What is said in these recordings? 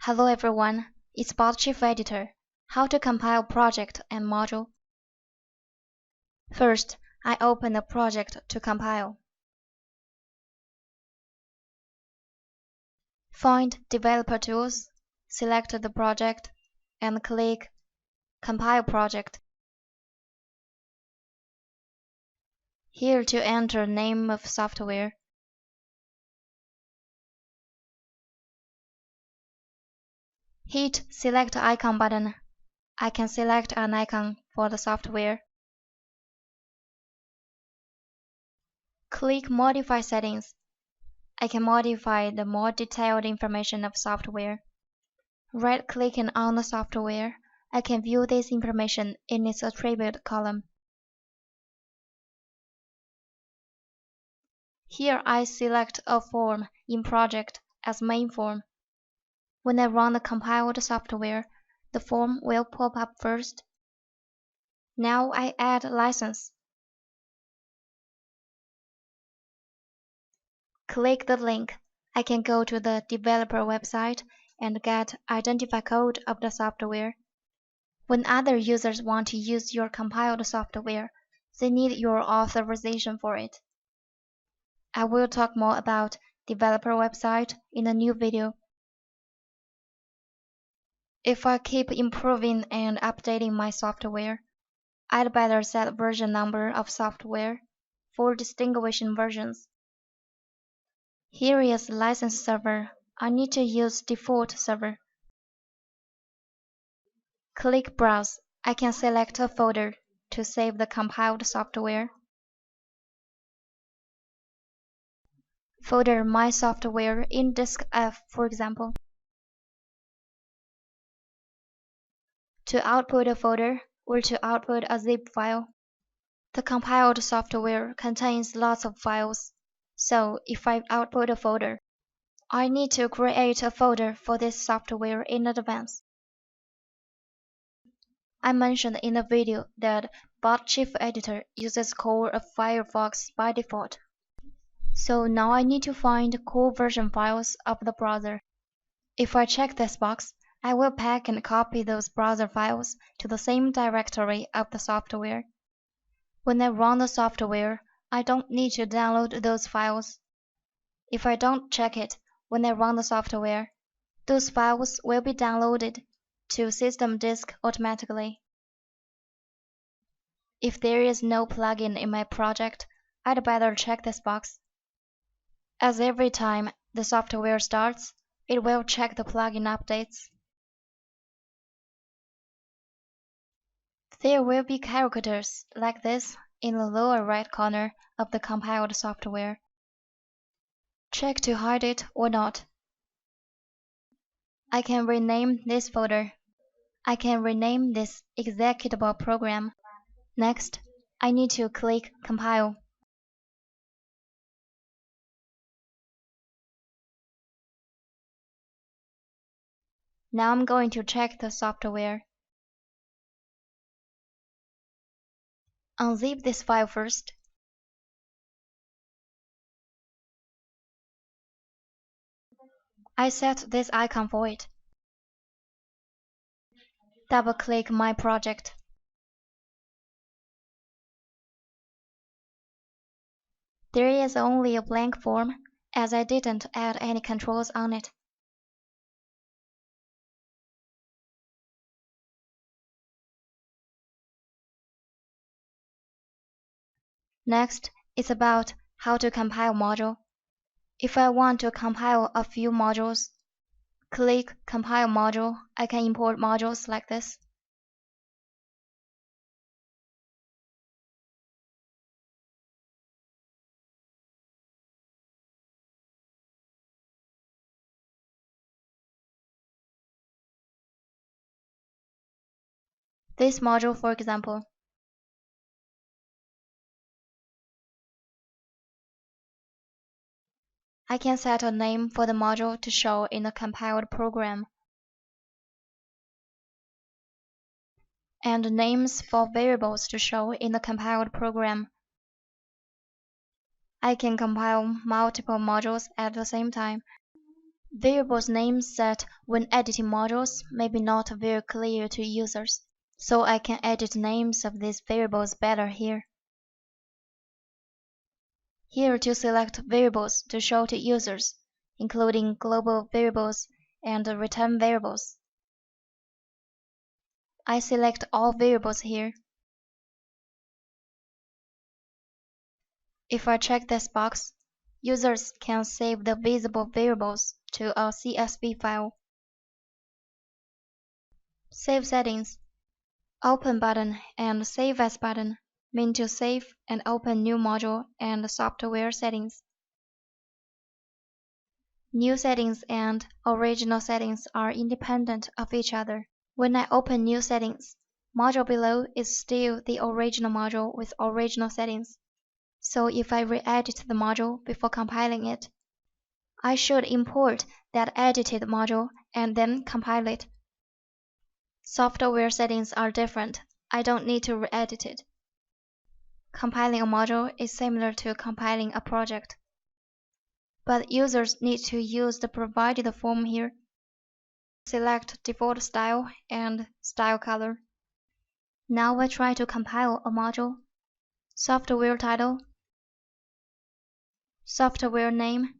Hello everyone, it's BotChief Editor. How to compile project and module. First, I open a project to compile. Find Developer Tools, select the project, and click Compile Project. Here to enter name of software. Hit Select Icon button. I can select an icon for the software. Click Modify Settings. I can modify the more detailed information of software. Right-clicking on the software, I can view this information in its attribute column. Here I select a form in project as main form. When I run the compiled software, the form will pop up first. Now I add license. Click the link. I can go to the developer website and get identify code of the software. When other users want to use your compiled software, they need your authorization for it. I will talk more about developer website in a new video. If I keep improving and updating my software, I'd better set version number of software for distinguishing versions. Here is license server. I need to use default server. Click Browse. I can select a folder to save the compiled software. Folder My Software in disk F, for example. To output a folder or to output a zip file. The compiled software contains lots of files, so if I output a folder, I need to create a folder for this software in advance. I mentioned in the video that BotChief Editor uses core of Firefox by default. So now I need to find core version files of the browser. If I check this box, I will pack and copy those browser files to the same directory of the software. When I run the software, I don't need to download those files. If I don't check it when I run the software, those files will be downloaded to system disk automatically. If there is no plugin in my project, I'd better check this box. As every time the software starts, it will check the plugin updates. There will be characters like this in the lower right corner of the compiled software. Check to hide it or not. I can rename this folder. I can rename this executable program. Next, I need to click Compile. Now I'm going to check the software. Unzip this file first. I set this icon for it. Double-click My Project. There is only a blank form, as I didn't add any controls on it. Next, it's about how to compile module. If I want to compile a few modules, click Compile Module. I can import modules like this. This module, for example. I can set a name for the module to show in the compiled program, and names for variables to show in the compiled program. I can compile multiple modules at the same time. Variables names set when editing modules may be not very clear to users, so I can edit names of these variables better here. Here to select variables to show to users, including global variables and return variables. I select all variables here. If I check this box, users can save the visible variables to a CSV file. Save settings. Open button and Save As button mean to save and open new module and software settings. New settings and original settings are independent of each other. When I open new settings, module below is still the original module with original settings. So if I re-edit the module before compiling it, I should import that edited module and then compile it. Software settings are different. I don't need to re-edit it. Compiling a module is similar to compiling a project. But users need to use the provided form here. Select default style and style color. Now I try to compile a module. Software title. Software name.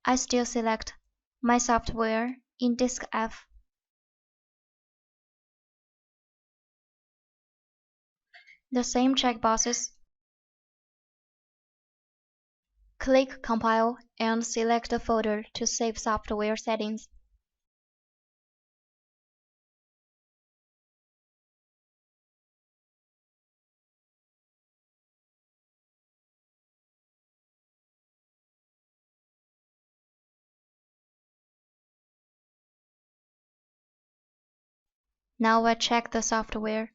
I still select My Software in Disk F. The same checkboxes. Click Compile and select the folder to save software settings. Now I check the software.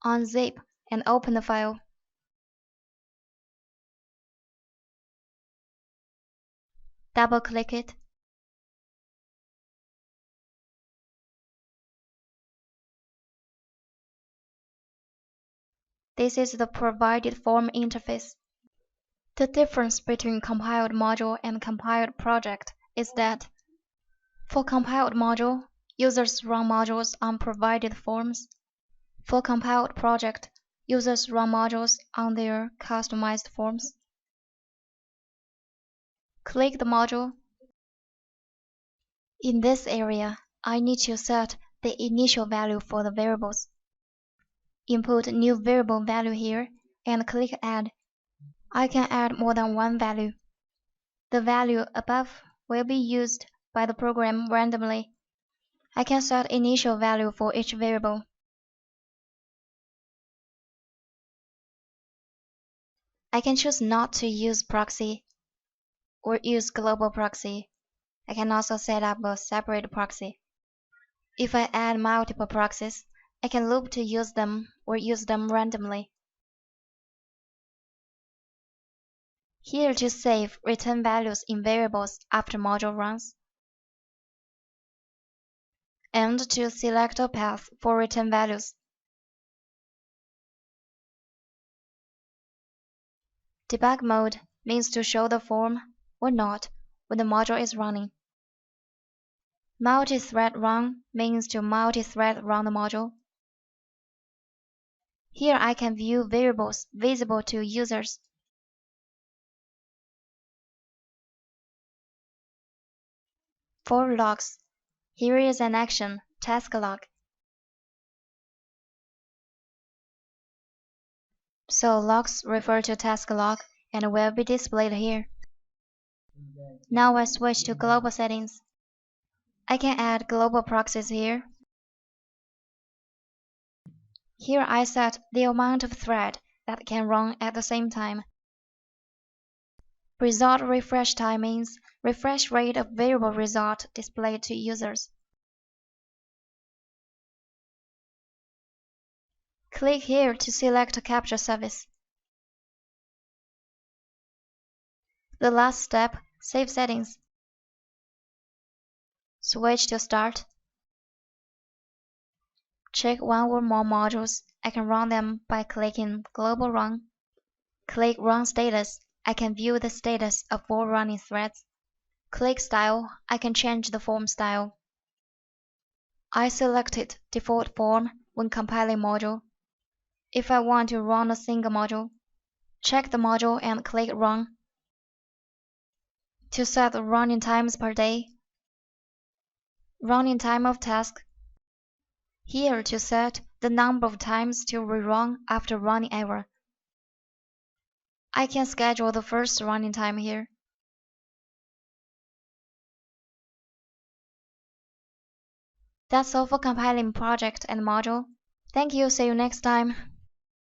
Unzip and open the file. Double-click it. This is the provided form interface. The difference between compiled module and compiled project is that for compiled module, users run modules on provided forms. For compiled project, users run modules on their customized forms. Click the module. In this area, I need to set the initial value for the variables. Input new variable value here and click Add. I can add more than one value. The value above will be used by the program randomly. I can set initial value for each variable. I can choose not to use proxy or use global proxy. I can also set up a separate proxy. If I add multiple proxies, I can loop to use them or use them randomly. Here to save return values in variables after module runs. And to select a path for return values. Debug mode means to show the form or not when the module is running. Multi-thread run means to multi-thread run the module. Here I can view variables visible to users. For logs, here is an action, task log. So logs refer to task log and will be displayed here. Now I switch to global settings. I can add global proxies here. Here I set the amount of thread that can run at the same time. Result refresh time means refresh rate of variable result displayed to users. Click here to select a capture service. The last step, save settings. Switch to Start. Check one or more modules. I can run them by clicking Global Run. Click Run Status. I can view the status of all running threads. Click Style, I can change the form style. I selected Default Form when compiling module. If I want to run a single module, check the module and click Run. To set running times per day, running time of task. Here to set the number of times to rerun after running error. I can schedule the first running time here. That's all for compiling project and module. Thank you, see you next time.